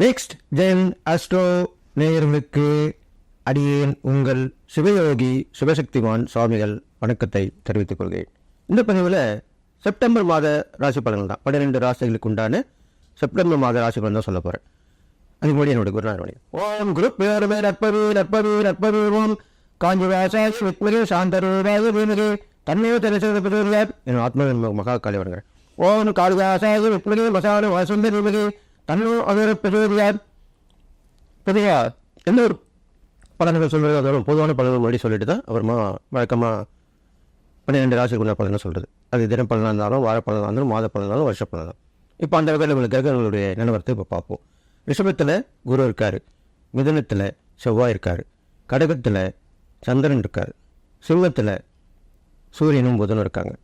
Next gen astro நேயர்களுக்கு அடியேன் உங்கள் சிவயோகி சிவசக்திமான் சுவாமிகள் வணக்கத்தை தெரிவித்துக் கொள்கிறேன். இந்த பதிவில் செப்டம்பர் மாத ராசி பலன்கள் தான், 12 ராசிகளுக்கு உண்டான செப்டம்பர் மாத ராசி பலன் தான் சொல்ல போகிறேன். அதுக்கு முன்னாடி என்னோட குருநாதனுடைய ஓம் குருப் பேரமே நற்பவி நற்பவி நற்பவி ஓம் காஞ்சி வேசாசி வித்மகி சாந்தரு வேதமீனகி தன்மையோ தெரிவித்த என் ஆத்ம மகா காலி வருங்க. ஓம் காடு வேசாசி வித்மகி மசாலு வசுந்தரி தன்னோ அவர் பெரிய எந்த ஒரு பலன்கள் சொல்வது அதோட பொதுவான பலன்கள் முன்னாடி சொல்லிட்டு தான் அப்புறமா வழக்கமாக 12 ராசிக்குள்ள பலனை சொல்கிறது. அது தின பலனாக இருந்தாலும், வார பலனாக இருந்தாலும், மாத பலனாலும், வருஷ பலனாலும். இப்போ அந்த வகையில் உங்களுக்கு கிரகங்களுடைய நிலவரத்தை இப்போ பார்ப்போம். ரிஷபத்தில் குரு இருக்கார், மிதுனத்தில் செவ்வாய் இருக்கார், கடகத்தில் சந்திரன் இருக்கார், சிம்மத்தில் சூரியனும் புதனும் இருக்காங்க,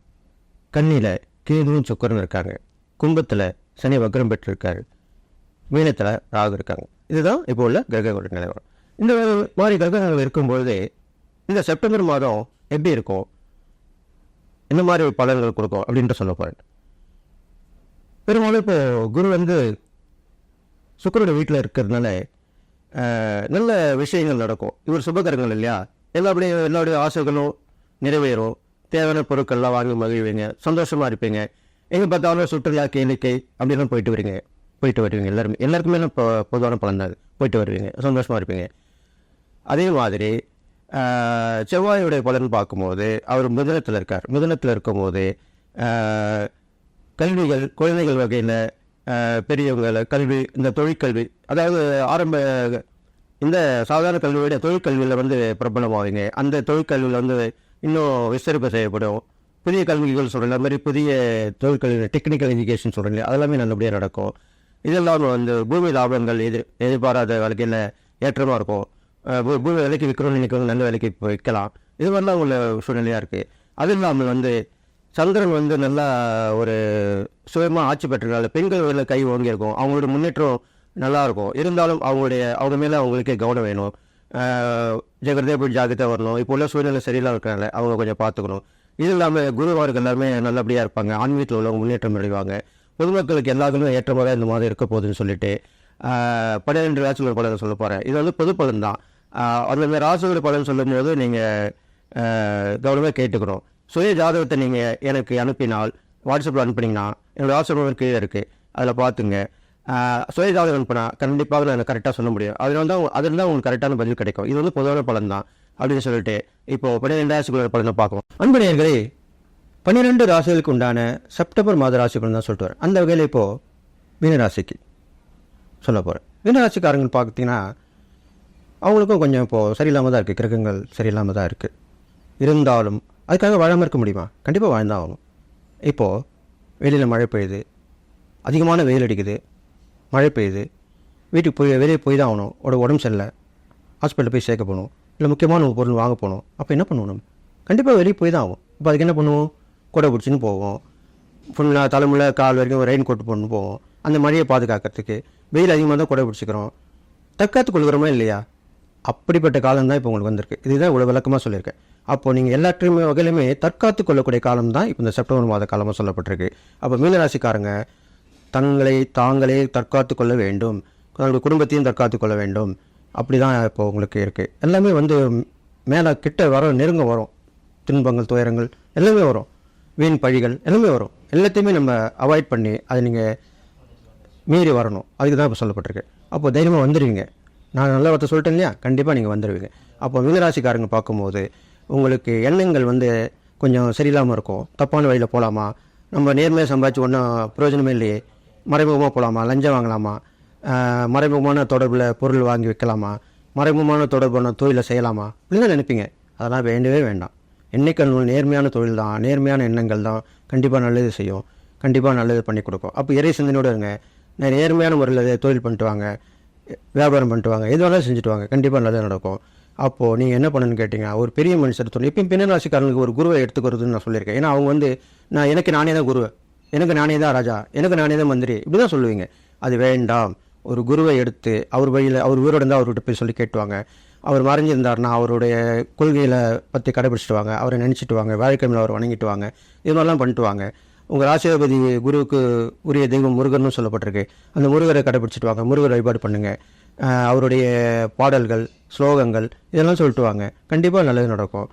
கன்னியில் கேதுவும் சுக்கரனும் இருக்காங்க, கும்பத்தில் சனி வக்ரம் பெற்றிருக்காரு, மீனத்தில் ராகு இருக்காங்க. இதுதான் இப்போ உள்ள கிரகங்களுடைய நிலவரம். இந்த மாதிரி கிரகங்கள் இருக்கும்பொழுது இந்த செப்டம்பர் மாதம் எப்படி இருக்கும், என்ன மாதிரி ஒரு பலன்கள் கொடுக்கும் அப்படின்ட்டு சொல்ல போகிறேன். பெரும்பாலும் இப்போ குரு சுக்கரோட வீட்டில் இருக்கிறதுனால நல்ல விஷயங்கள் நடக்கும். இவர் சுபகரங்கள் இல்லையா, எல்லாருடைய ஆசைகளும் நிறைவேறும், தேவையான பொருட்கள்லாம் வாங்கி மகிழ்வீங்க, சந்தோஷமாக இருப்பீங்க. எங்கே பார்த்தாலும் சுற்றுலா கேளிக்கை அப்படின்லாம் போயிட்டு வருவீங்க. எல்லாருக்குமே இப்போ பொதுவான பலன் தான், போயிட்டு வருவீங்க, சந்தோஷமாக இருப்பீங்க. அதே மாதிரி செவ்வாயுடைய பலன் பார்க்கும்போது அவர் மிதுனத்தில் இருக்கார். மிதுனத்தில் இருக்கும்போது கல்விகள், குழந்தைகள் வகையில் பெரியவங்களை கல்வி, இந்த தொழிற்கல்வி, அதாவது இந்த சாதாரண கல்வியோட தொழிற்கல்வியில் பிரபலமாவீங்க. அந்த தொழிற்கல்வியில் இன்னும் விஸ்தரிப்பு செய்யப்படும். புதிய கல்விகள் சொல்கிற மாதிரி புதிய தொழிற்கல்வி, டெக்னிக்கல் எஜுகேஷன் சொல்கிறீங்க, அதெல்லாமே நல்லபடியாக நடக்கும். இதெல்லாம் பூமி லாபங்கள் எதிர்பாராத வகையில் ஏற்றமாக இருக்கும். பூமி விலைக்கு விற்கிறோம்னு நினைக்கிறவங்க நல்ல விலைக்கு விற்கலாம். இது மாதிரிலாம் உள்ள சூழ்நிலையாக இருக்குது. அது இல்லாமல் சந்திரன் நல்லா ஒரு சுயமாக ஆட்சி பெற்றனால பெண்கள் கை ஓங்கியிருக்கும், அவங்களோட முன்னேற்றம் நல்லாயிருக்கும். இருந்தாலும் அவங்க மேலே அவங்களுக்கே கவனம் வேணும். ஜெகதே போய் ஜாகிரதை வரணும். இப்போ உள்ள சூழ்நிலை சரியில்லாம இருக்கிறனால அவங்க கொஞ்சம் பார்த்துக்கணும். இது இல்லாமல் குருவார்கள் எல்லாருமே நல்லபடியாக இருப்பாங்க, ஆன்மீகத்தில் உள்ளவங்க முன்னேற்றம் அடைவாங்க. பொதுமக்களுக்கு எல்லாருக்குமே ஏற்றமாக இந்த மாதிரி இருக்க போகுதுன்னு சொல்லிட்டு 12 ராசிகள் பலன் சொல்ல போகிறேன். இது பொது பலன் தான். அந்த ராசிகள் பலன் சொல்லும்போது நீங்கள் கவனமாக கேட்டுக்கணும். சுய ஜாதகத்தை நீங்கள் எனக்கு அனுப்பினால், வாட்ஸ்அப்பில் அனுப்புனீங்கன்னா என்னோடய வாட்ஸ்அப் கீழே இருக்குது, அதில் பார்த்துங்க. சுய ஜாதகம் அனுப்பினா கண்டிப்பாக நான் கரெக்டாக சொல்ல முடியும். அதில் தான் உங்களுக்கு கரெக்டான பதில் கிடைக்கும். இது பொதுவான பலன் தான் அப்படின்னு சொல்லிட்டு இப்போது 12 ராசிக்குள்ள பலனை பார்க்கலாம். அன்புடையர்களே, 12 ராசிகளுக்கு உண்டான செப்டம்பர் மாத ராசிகள் தான் சொல்லிட்டு வரேன். அந்த வகையில் இப்போது மீனராசிக்கு சொல்ல போகிறேன். மீனராசிக்காரங்கள் பார்த்தீங்கன்னா அவங்களுக்கும் கொஞ்சம் இப்போது சரியில்லாமல் தான் இருக்குது, கிரகங்கள் சரியில்லாமல் தான் இருக்குது. இருந்தாலும் அதுக்காக வாழாமல் இருக்க முடியுமா? கண்டிப்பாக வாழ்ந்தான் ஆகணும். இப்போது வெளியில் மழை பெய்யுது, அதிகமான வெயில் அடிக்குது, மழை பெய்யுது, வீட்டுக்கு வெளியே போய் தான் ஆகணும். உடம்பு சரியில்லை, ஹாஸ்பிட்டலில் போய் சேர்க்க போகணும், இல்லை முக்கியமான ஒரு பொருள் வாங்க போகணும். அப்போ என்ன பண்ணுவோம்? நம்ம கண்டிப்பாக வெளியே போய் தான் ஆகும். இப்போ அதுக்கு என்ன பண்ணுவோம்? கொடை பிடிச்சின்னு போவோம், ஃபுல்லாக தலைமுறை கால் வரைக்கும் ரெயின் கோட் போட்டு போவோம். அந்த மழையை பாதுகாக்கிறதுக்கு வெயில் அதிகமாக தான் கொடை பிடிச்சிக்கிறோம். தற்காத்து கொள்கிறோமா இல்லையா? அப்படிப்பட்ட காலம் தான் இப்போ உங்களுக்கு வந்திருக்கு. இதுதான் இவ்வளோ விளக்கமாக சொல்லியிருக்கேன். அப்போது நீங்கள் எல்லாத்தையுமே வகையிலுமே தற்காத்து கொள்ளக்கூடிய காலம் தான் இப்போ இந்த செப்டம்பர் மாத காலமாக சொல்லப்பட்டிருக்கு. அப்போ மீனராசிக்காரங்க தாங்களே தற்காத்து கொள்ள வேண்டும், தங்களுடைய குடும்பத்தையும் தற்காத்து கொள்ள வேண்டும். அப்படி தான் இப்போ உங்களுக்கு இருக்குது. எல்லாமே மேலே கிட்ட நெருங்க வரும். துன்பங்கள், துயரங்கள் எல்லாமே வரும், வீண் பழிகள் எல்லாமே வரும். எல்லாத்தையுமே நம்ம அவாய்ட் பண்ணி அதை நீங்கள் மீறி வரணும். அதுக்கு தான் இப்போ சொல்லப்பட்டிருக்கு. அப்போது தைரியமாக வந்துடுவீங்க. நான் நல்ல வார்த்தை சொல்லிட்டேன் இல்லையா, கண்டிப்பாக நீங்கள் வந்துடுவீங்க. அப்போ மீனராசிக்காரங்க பார்க்கும்போது உங்களுக்கு எண்ணங்கள் கொஞ்சம் சரியில்லாமல் இருக்கும். தப்பான வழியில் போகலாமா, நம்ம நேர்மையாக சம்பாதிச்சு ஒன்றும் பிரயோஜனமே இல்லையே, மறைமுகமாக போகலாமா, லஞ்சம் வாங்கலாமா, மறைமுகமான தொடர்பில் பொருள் வாங்கி வைக்கலாமா, மறைமுகமான தொடர்பான தொழிலை செய்யலாமா, இப்படி தான் நினைப்பீங்க. அதெல்லாம் வேண்டவே வேண்டாம். என்னைக்கு நேர்மையான தொழில் தான், நேர்மையான எண்ணங்கள் தான் கண்டிப்பாக நல்லது செய்யும், கண்டிப்பாக நல்லது பண்ணி கொடுக்கும். அப்போ இறை சிந்தனையோடு இருங்க. நேர்மையான முறையில் தொழில் பண்ணிட்டு வாங்க, வியாபாரம் பண்ணிட்டு வாங்க, எது வேணாலும் செஞ்சுட்டு வாங்க, கண்டிப்பாக நல்லது நடக்கும். அப்போது நீங்கள் என்ன பண்ணணுன்னு கேட்டிங்க, ஒரு பெரிய மனுஷர் தோணும். எப்பயும் மீனராசிக்காரங்களுக்கு ஒரு குருவை எடுத்துக்கிறதுன்னு நான் சொல்லியிருக்கேன். ஏன்னா அவங்க எனக்கு நானே தான் குரு, எனக்கு நானே தான் ராஜா, எனக்கு நானே தான் மந்திரி, இப்படி தான் சொல்லுவீங்க. அது வேண்டாம். ஒரு குருவை எடுத்து அவர் வழியில், அவர் உயிரோடு இருந்தால் அவர்கிட்ட போய் சொல்லி கேட்டுவாங்க. அவர் மறைஞ்சிருந்தார்னா அவருடைய கொள்கைகளை பற்றி கடைபிடிச்சிட்டு வாங்க, அவரை நினச்சிட்டு வாங்க, வாழ்க்கை மேலே அவர் வணங்கிட்டு வாங்க, இது மாதிரிலாம் பண்ணிட்டு வாங்க. உங்கள் ராசியாதிபதி குருவுக்கு உரிய தெய்வம் முருகன்னு சொல்லப்பட்டிருக்கு. அந்த முருகரை கடைப்பிடிச்சிட்டு வாங்க, முருகர் வழிபாடு பண்ணுங்கள். அவருடைய பாடல்கள், ஸ்லோகங்கள் இதெல்லாம் சொல்லிட்டு வாங்க, கண்டிப்பாக நல்லது நடக்கும்.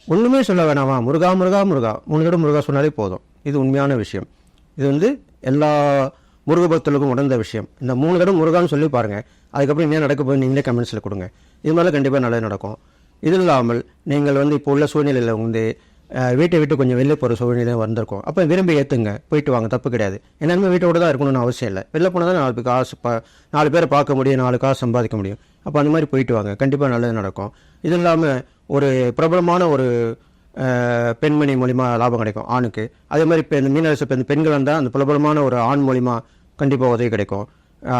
ஒன்றுமே சொல்ல வேணாமா, முருகா முருகா முருகா 3 தடவை முருகா சொன்னாலே போதும். இது உண்மையான விஷயம். இது வந்து எல்லா முருக பக்தர்களுக்கும் உணர்ந்த விஷயம். இந்த 3 தடவை முருகான்னு சொல்லி பாருங்கள். அதுக்கப்புறம் என்ன நடக்க போய் நீங்களே கமெண்ட்ஸில் கொடுங்க. இது மேலே கண்டிப்பாக நல்லது நடக்கும். இது இல்லாமல் நீங்கள் வந்து இப்போ உள்ள சூழ்நிலையில் வந்து வீட்டை விட்டு கொஞ்சம் வெளில போகிற சூழ்நிலை வந்திருக்கும். அப்போ விரும்பி ஏற்றுங்க, போயிட்டு வாங்க, தப்பு கிடையாது. என்னென்ன வீட்டோட தான் இருக்கணும்னு அவசியம் இல்லை. வெளில போனால் தான் 4 காசு 4 பேரை பார்க்க முடியும், 4 காசு சம்பாதிக்க முடியும். அப்போ அந்த மாதிரி போயிட்டு வாங்க, கண்டிப்பாக நல்லது நடக்கும். இது இல்லாமல் ஒரு பிரபலமான ஒரு பெண்மணி மூலிமா லாபம் கிடைக்கும் ஆணுக்கு. அதே மாதிரி இப்போ இந்த மீனரசு பெண்கள் வந்தால் அந்த பிரபலமான ஒரு ஆண் மூலிமா கண்டிப்பாக உதவி கிடைக்கும்.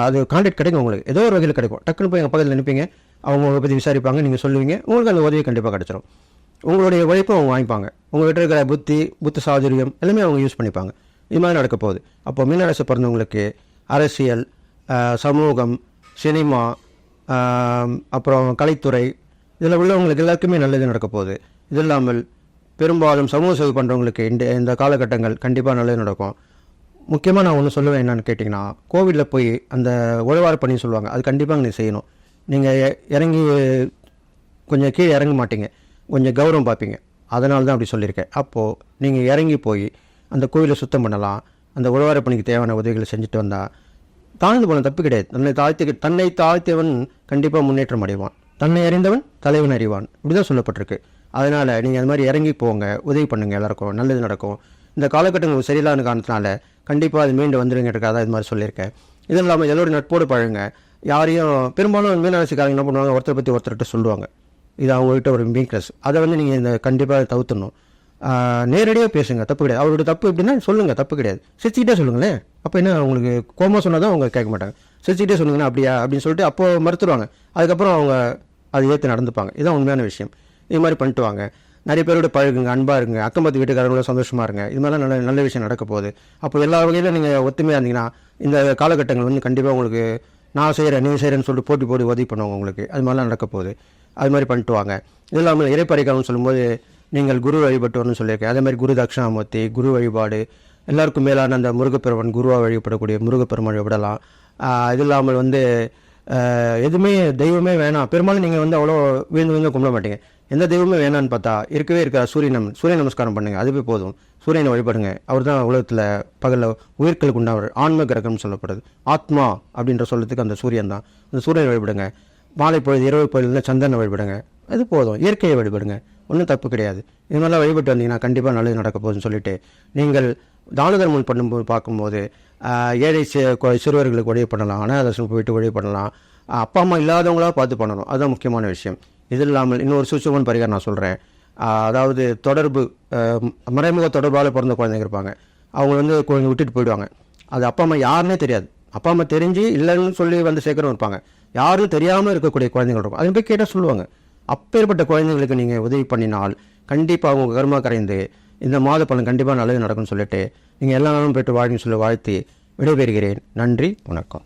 அது கான்டாக்ட் கிடைக்கும், உங்களுக்கு ஏதோ ஒரு வகையில் கிடைக்கும். டக்குன்னு போய் எங்கள் பக்கத்தில் நினைப்பீங்க, அவங்க உங்களை பற்றி விசாரிப்பாங்க, நீங்கள் சொல்லுவீங்க, உங்களுக்கு அந்த உதவி கண்டிப்பாக கிடைச்சிடும். உங்களுடைய உழைப்பை அவங்க வாங்கிப்பாங்க. உங்கள்கிட்ட இருக்கிற புத்தி சாதுரியம் எல்லாமே அவங்க யூஸ் பண்ணிப்பாங்க. இது மாதிரி நடக்க போகுது. அப்போ மீனரசு பிறந்தவங்களுக்கு அரசியல், சமூகம், சினிமா, அப்புறம் கலைத்துறை இதில் உள்ளவங்களுக்கு எல்லாருக்குமே நல்லது நடக்க போகுது. இது இல்லாமல் பெரும்பாலும் சமூக சேவை பண்ணுறவங்களுக்கு இந்த காலகட்டங்கள் கண்டிப்பாக நல்லது நடக்கும். முக்கியமாக நான் ஒன்று சொல்லுவேன், என்னென்னு கேட்டிங்கன்னா, கோவிலில் போய் அந்த உழவார் பணி சொல்லுவாங்க, அது கண்டிப்பாக நீங்கள் செய்யணும். நீங்கள் இறங்கி கொஞ்சம் கீழே இறங்க மாட்டீங்க, கொஞ்சம் கௌரவம் பார்ப்பீங்க. அதனால தான் அப்படி சொல்லியிருக்கேன். அப்போது நீங்கள் இறங்கி போய் அந்த கோவிலை சுத்தம் பண்ணலாம், அந்த உழவார பணிக்கு தேவையான உதவிகளை செஞ்சுட்டு வந்தால் தாழ்ந்து போன தப்பு கிடையாது. தன்னை தாழ்த்தியவன் கண்டிப்பாக முன்னேற்றம் அடைவான், தன்னை அறிந்தவன் தலைவன் அறிவான், இப்படி தான் சொல்லப்பட்டிருக்கு. அதனால் நீங்கள் அது மாதிரி இறங்கி போங்க, உதவி பண்ணுங்கள், எல்லாருக்கும் நல்லது நடக்கும். இந்த காலகட்டங்கள் சரியில்லாத காரணத்தினால கண்டிப்பாக அது மீண்டு வந்துடுங்கிறதுக்காக தான் இது மாதிரி சொல்லியிருக்கேன். இது இல்லாமல் எல்லோரும் நட்போடு பழகுங்க. யாரையும் பெரும்பாலும் மீனராசிக்காரங்க என்ன பண்ணுவாங்க, ஒருத்தரை பற்றி ஒருத்தர்கிட்ட சொல்லுவாங்க, இது அவங்ககிட்ட ஒரு வீக்னஸ். அதை வந்து நீங்கள் இந்த கண்டிப்பாக தவிர்த்தணும். நேரடியாக பேசுங்க, தப்பு கிடையாது. அவரோட தப்பு எப்படின்னா சொல்லுங்கள், தப்பு கிடையாது. சிரிச்சுக்கிட்டே சொல்லுங்களேன். அப்போ என்ன, உங்களுக்கு கோமா சொன்னால் தான் அவங்க கேட்க மாட்டாங்க. சிரிச்சுக்கிட்டே சொல்லுங்கன்னா அப்படியா அப்படின்னு சொல்லிட்டு அப்போ மறுத்துருவாங்க. அதுக்கப்புறம் அவங்க அதை ஏற்று நடந்துப்பாங்க. இதுதான் உண்மையான விஷயம். இது மாதிரி பண்ணிட்டு வாங்க. நிறைய பேரோட பழகுங்க, அன்பாக இருங்க, அக்கம் பக்கத்து வீட்டுக்காரங்களோட சந்தோஷமாக இருங்க. இது மாதிரிலாம் நல்ல விஷயம் நடக்க போகுது. அப்போ எல்லா வகையிலும் நீங்கள் ஒத்துமையாக இருந்தீங்கன்னா இந்த காலகட்டங்கள் வந்து கண்டிப்பாக உங்களுக்கு நான் செய்கிறேன் நீ செய்கிறேன்னு சொல்லிட்டு போட்டி உதவி பண்ணுவாங்க உங்களுக்கு. அது மாதிரிலாம் நடக்க போகுது. அது மாதிரி பண்ணிட்டு வாங்க. இது இல்லாமல் இறைப்பறைக்காலம்னு சொல்லும்போது நீங்கள் குரு வழிபட்டு வரணும்னு சொல்லியிருக்கேன். அதே மாதிரி குரு தட்சிணாமூர்த்தி, குரு வழிபாடு, எல்லாருக்கும் மேலான அந்த முருகப்பெருமான், குருவாக வழிபடக்கூடிய முருகப்பெருமான் வழிபடலாம். இது இல்லாமல் வந்து எதுவுமே தெய்வமே வேணாம், பெரும்பாலும் நீங்கள் வந்து அவ்வளோ விழுந்து கும்பிட மாட்டீங்க. எந்த தெய்வமே வேணான்னு பார்த்தா இருக்கவே இருக்கா சூரிய நமஸ்காரம் பண்ணுங்கள், அதுவே போதும். சூரியனை வழிபடுங்க. அவர் தான் உலகத்தில் பகலில் உயிர்களுக்கு உண்டாவர், ஆன்ம கிரகம்னு சொல்லப்படுது. ஆத்மா அப்படின்ற சொல்லத்துக்கு அந்த சூரியன் தான். அந்த சூரியனை வழிபடுங்க. மாலை பொழுது இரவு பொழுதுல சந்திரனை வழிபடுங்க, அது போதும். இயற்கையை வழிபடுங்க, ஒன்றும் தப்பு கிடையாது. இது மாதிரிலாம் வழிபட்டு வந்தீங்கன்னா கண்டிப்பாக நல்லது நடக்க போகுதுன்னு சொல்லிட்டு, நீங்கள் தான தர்மம் பண்ணும்போது பார்க்கும்போது ஏழை சிறுவர்களுக்கு உதவி பண்ணலாம், அனாதாசிரமம் போயிட்டு உதவி பண்ணலாம், அப்பா அம்மா இல்லாதவங்களா பார்த்து பண்ணணும். அதுதான் முக்கியமான விஷயம். இது இல்லாமல் இன்னொரு சுச்சுவன் பரிகாரம் நான் சொல்கிறேன். அதாவது தொடர்பு, மறைமுக தொடர்பால் பிறந்த குழந்தைங்க இருப்பாங்க. அவங்க வந்து குழந்தை விட்டுட்டு போயிடுவாங்க. அது அப்பா அம்மா யாருன்னே தெரியாது. அப்பா அம்மா தெரிஞ்சு இல்லைன்னு சொல்லி வந்து சேர்க்கிறவங்க இருப்பாங்க. யாரும் தெரியாமல் இருக்கக்கூடிய குழந்தைகள் இருக்கும். அதை போய் கேட்டால் சொல்லுவாங்க. அப்பேற்பட்ட குழந்தைங்களுக்கு நீங்கள் உதவி பண்ணினால் கண்டிப்பாக அவங்க கர்மா கரைந்து இந்த மாத பலன் கண்டிப்பாக நல்லது நடக்கும்னு சொல்லிட்டு நீங்கள் எல்லா நாளும் போய்ட்டு வாழ்ன்னு சொல்லி வாழ்த்தி விடைபெறுகிறேன். நன்றி, வணக்கம்.